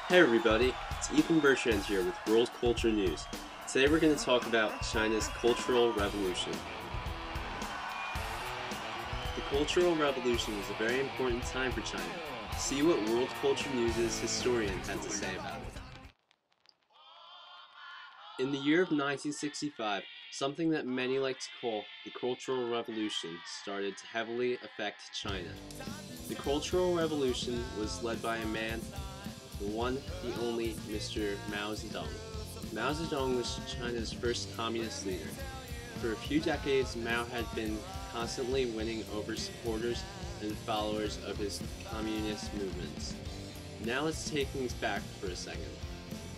Hey everybody, it's Ethan Bertrand here with World Culture News. Today we're going to talk about China's Cultural Revolution. The Cultural Revolution was a very important time for China. See what World Culture News' historian had to say about it. In the year of 1965, something that many like to call the Cultural Revolution started to heavily affect China. The Cultural Revolution was led by a man, the one, the only, Mr. Mao Zedong. Mao Zedong was China's first communist leader. For a few decades, Mao had been constantly winning over supporters and followers of his communist movements. Now let's take things back for a second.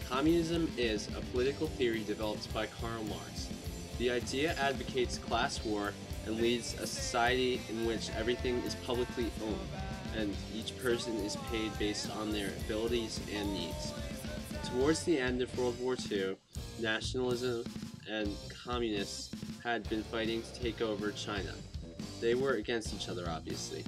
Communism is a political theory developed by Karl Marx. The idea advocates class war and leads a society in which everything is publicly owned, and each person is paid based on their abilities and needs. Towards the end of World War II, nationalism and communists had been fighting to take over China. They were against each other, obviously.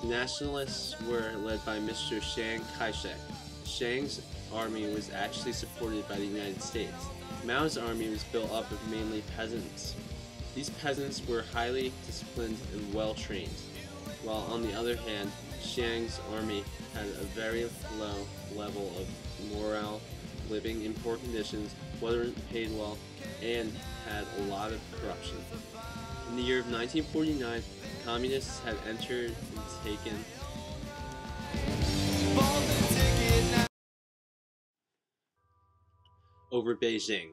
The nationalists were led by Mr. Chiang Kai-shek. Chiang's army was actually supported by the United States. Mao's army was built up of mainly peasants. These peasants were highly disciplined and well-trained, while on the other hand, Chiang's army had a very low level of morale, living in poor conditions, wasn't paid well, and had a lot of corruption. In the year of 1949, communists had entered and taken over Beijing.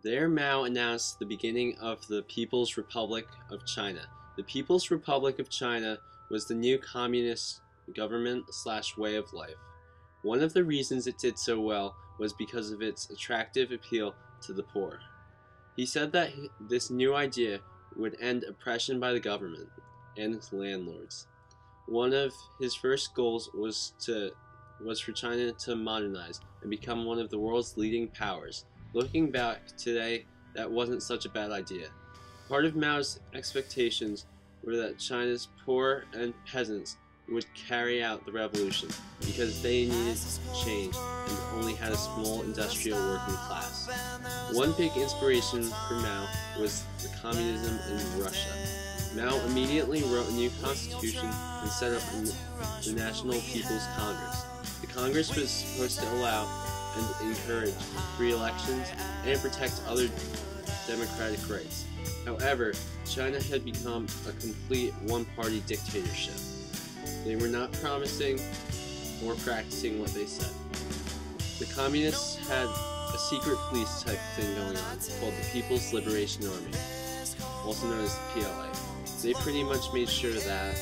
There, Mao announced the beginning of the People's Republic of China. The People's Republic of China was the new communist government/way of life. One of the reasons it did so well was because of its attractive appeal to the poor. He said that this new idea would end oppression by the government and its landlords. One of his first goals was for China to modernize and become one of the world's leading powers. Looking back today, that wasn't such a bad idea. Part of Mao's expectations were that China's poor and peasants would carry out the revolution because they needed change and only had a small industrial working class. One big inspiration for Mao was the communism in Russia. Mao immediately wrote a new constitution and set up the National People's Congress. The Congress was supposed to allow and encourage free elections and protect other democratic rights. However, China had become a complete one-party dictatorship. They were not promising or practicing what they said. The communists had a secret police type thing going on called the People's Liberation Army, also known as the PLA. They pretty much made sure that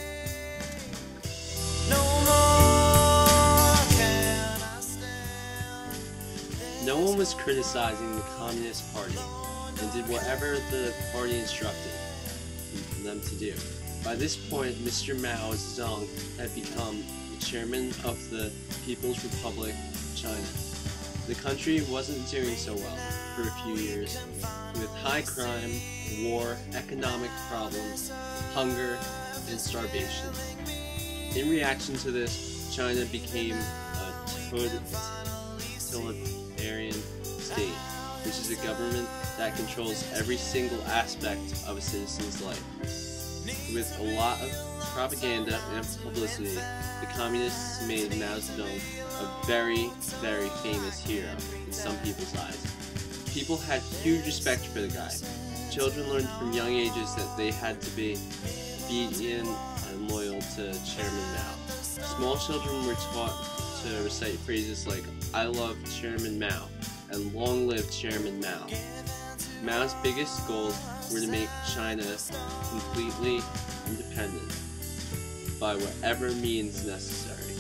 no one was criticizing the Communist Party and did whatever the party instructed them to do. By this point, Mr. Mao Zedong had become the chairman of the People's Republic of China. The country wasn't doing so well for a few years, with high crime, war, economic problems, hunger, and starvation. In reaction to this, China became a totalitarian state, which is a government that controls every single aspect of a citizen's life. With a lot of propaganda and publicity, the communists made Mao Zedong a very, very famous hero in some people's eyes. People had huge respect for the guy. Children learned from young ages that they had to be obedient and loyal to Chairman Mao. Small children were taught to recite phrases like, "I love Chairman Mao," and "Long live Chairman Mao." Mao's biggest goals were to make China completely independent by whatever means necessary.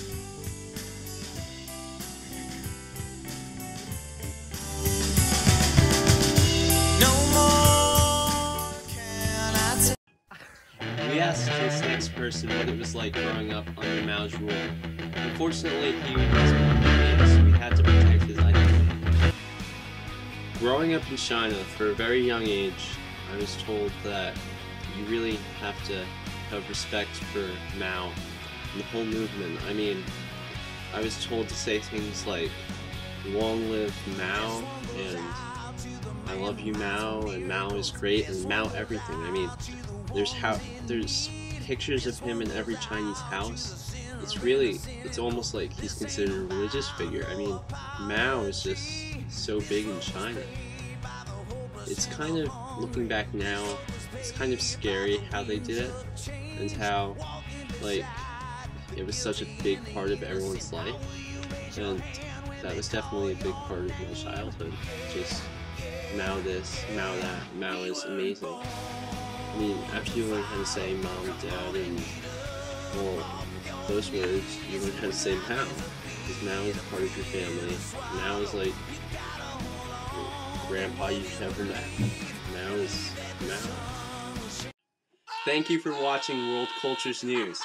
We asked this next person what it was like growing up under Mao's rule. Unfortunately, he was born so we had to protect his identity. Growing up in China for a very young age, I was told that you really have to have respect for Mao and the whole movement. I mean, I was told to say things like, "Long live Mao," and "I love you, Mao," and "Mao is great," and "Mao everything." I mean, there's pictures of him in every Chinese house. It's almost like he's considered a religious figure. I mean, Mao is just so big in China. It's kind of, looking back now, it's kind of scary how they did it, and how, like, it was such a big part of everyone's life, and that was definitely a big part of my childhood. Just Mao this, Mao that, Mao is amazing. I mean, after you learn how to say mom, dad, and, well, those words, you learn how to say Mao, because Mao is part of your family. Mao is like grandpa you've never met. Mao is Mao. Thank you for watching World Cultures News.